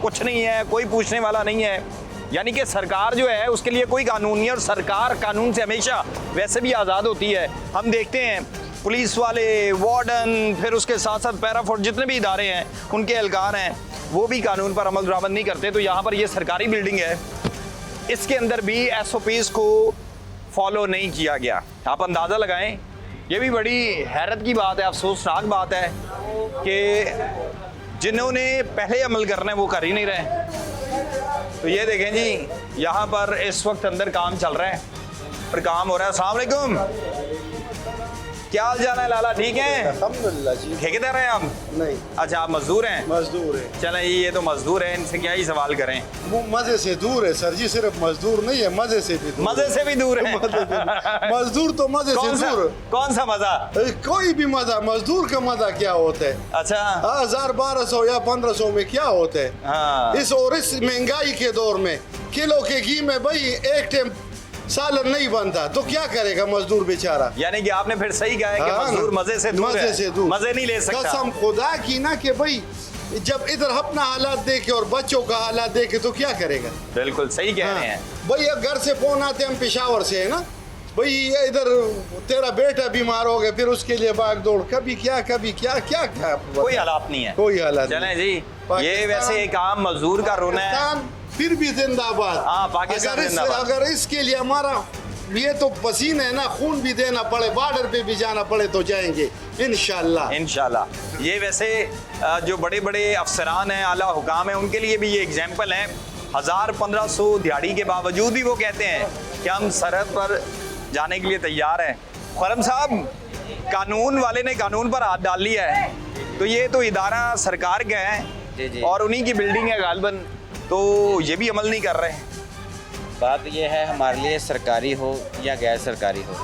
कुछ नहीं है, कोई पूछने वाला नहीं है। यानी कि सरकार जो है उसके लिए कोई कानून नहीं है, और सरकार कानून से हमेशा वैसे भी आज़ाद होती है। हम देखते हैं पुलिस वाले, वार्डन, फिर उसके साथ साथ पैराफोर्स, जितने भी इदारे हैं उनके एहलकार हैं, वो भी कानून पर अमल दरामद नहीं करते। तो यहाँ पर ये सरकारी बिल्डिंग है, इसके अंदर भी SOPs को फॉलो नहीं किया गया। आप अंदाज़ा लगाएं, ये भी बड़ी हैरत की बात है, अफसोसनाक बात है कि जिन्होंने पहले अमल करना है वो कर ही नहीं रहे। तो ये देखें जी, यहाँ पर इस वक्त अंदर काम चल रहा है, पर काम हो रहा है। अस्सलाम वालेकुम, क्या हाल चाल है लाला, ठीक है? अल्हम्दुलिल्लाह जी। ठेकेदार हैं आप? नहीं, अच्छा, आप मजदूर हैं? मजदूर है। चलें जी, ये तो मजदूर हैं, इनसे क्या ही सवाल करें। वो मजे से दूर है सर जी, सिर्फ मजदूर नहीं है, मजे से भी दूर। मजे से भी दूर है। मजदूर तो मजे से दूर। कौन सा मजा? कोई भी मजा, मजदूर का मजा क्या होता है? अच्छा, 1000-1200 या 1500 में क्या होता है? हाँ, इस और इस महंगाई के दौर में किलो के घी में भाई एक टाइम सालन नहीं बनता, तो क्या करेगा मजदूर बेचारा? यानी कि आपने फिर सही कहा है कि हाँ, मजदूर मजे से दूर है। मजे से दूर, मजे नहीं ले सकता। कसम खुदा की ना कि भाई जब इधर अपना हालात देखे और बच्चों का हालात देखे तो क्या करेगा? बिल्कुल सही कह रहे हैं। भाई अब घर से फोन आते, हम पेशावर से है ना भाई, ये इधर तेरा बेटा बीमार हो गया, फिर उसके लिए भाग दौड़, कभी क्या क्या कोई हालात नहीं है, कोई हालात चलें जी। ये पाकिस्तान- वैसे एक आम मजदूर का रोना है। पाकिस्तान फिर भी जिंदाबाद। हाँ, पाकिस्तान जिंदाबाद। अगर इसके लिए हमारा ये तो पसीना है ना, खून भी देना पड़े, बॉर्डर पे भी जाना पड़े तो जाएंगे इंशाल्लाह। ये वैसे जो बड़े बड़े अफसरान हैं, आला हुकाम हैं, उनके लिए भी ये एग्जाम्पल है। 1000-1500 दिहाड़ी के बावजूद भी वो कहते हैं कि हम सरहद पर जाने के लिए तैयार हैं। खुरम साहब, कानून वाले ने कानून पर हाथ डाल लिया है, तो ये तो इदारा सरकार का है जी। और उन्हीं की बिल्डिंग है गालबन, तो ये भी अमल नहीं कर रहे हैं। बात यह है, हमारे लिए सरकारी हो या गैर सरकारी हो,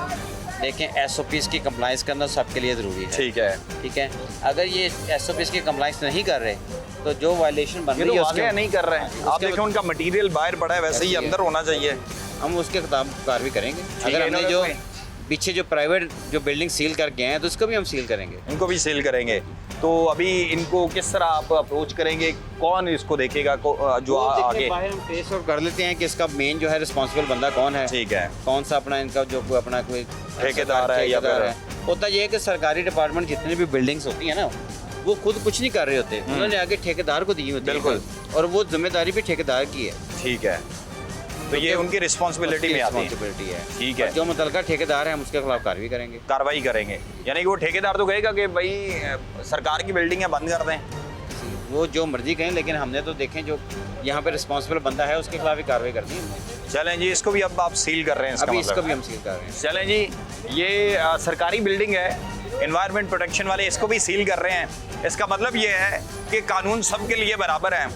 देखें SOPs की कंप्लाइंस करना सबके लिए ज़रूरी है। ठीक है। अगर ये SOPs की कंप्लाइंस नहीं कर रहे तो जो वायलेशन बन ये रही तो है वाक़ई नहीं कर रहे हैं। आप देखें उनका मटेरियल बाहर पड़ा है, वैसे ही अंदर होना चाहिए। हम उसके खिलाफ कार्रवाई करेंगे। है, अगर हमने इन्होंने जो कोई- पीछे जो प्राइवेट जो बिल्डिंग सील करके हैं तो उसको भी हम सील करेंगे। इनको भी सील करेंगे। तो अभी इनको किस तरह आप अप्रोच करेंगे, कौन इसको देखेगा जो आगे? बाहर हम ट्रेस आउट कर लेते हैं कि इसका मेन जो है रिस्पॉन्सिबल बंदा कौन है, ठीक है, कौन सा अपना इनका जो कोई अपना कोई ठेकेदार है या फिर- होता ये है कि सरकारी डिपार्टमेंट जितनी भी बिल्डिंग्स होती है ना, वो खुद कुछ नहीं कर रहे होते, उन्होंने आगे ठेकेदार को दी होती है। बिल्कुल। और वो जिम्मेदारी भी ठेकेदार की है। ठीक है, तो ये उनकी रिस्पॉन्सिबिलिटी में आती है। रिस्पॉन्सिबिलिटी है। ठीक है, और जो मुतलका ठेकेदार है हम उसके खिलाफ कार्रवाई करेंगे। कार्रवाई करेंगे। यानी कि वो ठेकेदार तो कहेगा कि भाई सरकार की बिल्डिंग है, बंद कर दें। वो जो मर्जी कहें, लेकिन हमने तो देखें जो यहाँ पे रिस्पॉन्सिबल बंदा है उसके खिलाफ ही कार्रवाई करनी है। चलें जी, इसको भी अब आप सील कर रहे हैं, इसका अभी मतलब इसको भी हम सील कर रहे हैं। चलें जी, ये सरकारी बिल्डिंग है, एनवायरनमेंट प्रोटेक्शन वाले इसको भी सील कर रहे हैं। इसका मतलब ये है कि कानून सबके लिए बराबर है,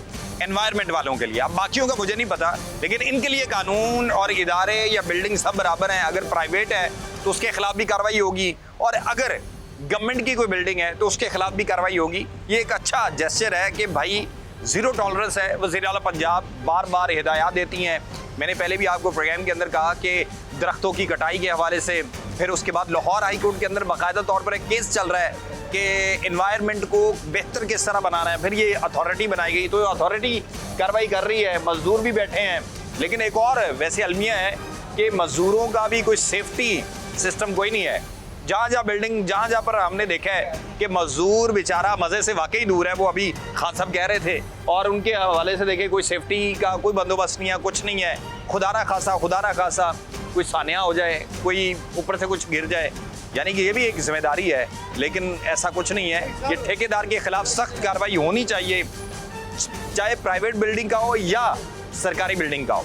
एनवायरनमेंट वालों के लिए। अब बाकियों का मुझे नहीं पता, लेकिन इनके लिए कानून और इदारे या बिल्डिंग सब बराबर हैं। अगर प्राइवेट है तो उसके खिलाफ भी कार्रवाई होगी, और अगर गवर्नमेंट की कोई बिल्डिंग है तो उसके खिलाफ भी कार्रवाई होगी। ये एक अच्छा जेस्चर है कि भाई ज़ीरो टॉलरेंस है। वज़ीर आला पंजाब बार बार हिदायत देती हैं। मैंने पहले भी आपको प्रोग्राम के अंदर कहा कि दरख्तों की कटाई के हवाले से, फिर उसके बाद लाहौर हाई कोर्ट के अंदर बाकायदा तौर पर एक केस चल रहा है कि इन्वायरमेंट को बेहतर किस तरह बनाना है। फिर ये अथॉरिटी बनाई गई, तो अथॉरिटी कार्रवाई कर रही है, मजदूर भी बैठे हैं। लेकिन एक और वैसे अलमिया है कि मजदूरों का भी कोई सेफ्टी सिस्टम कोई नहीं है। जहाँ जहाँ पर हमने देखा है कि मजदूर बेचारा मज़े से वाकई दूर है, वो अभी खान साहब कह रहे थे, और उनके हवाले से देखे कोई सेफ्टी का कोई बंदोबस्त नहीं है, कुछ नहीं है। खुदा ना खासा कोई सानिया हो जाए, कोई ऊपर से कुछ गिर जाए, यानी कि ये भी एक जिम्मेदारी है। लेकिन ऐसा कुछ नहीं है। ये ठेकेदार के खिलाफ सख्त कार्रवाई होनी चाहिए, चाहे प्राइवेट बिल्डिंग का हो या सरकारी बिल्डिंग का हो।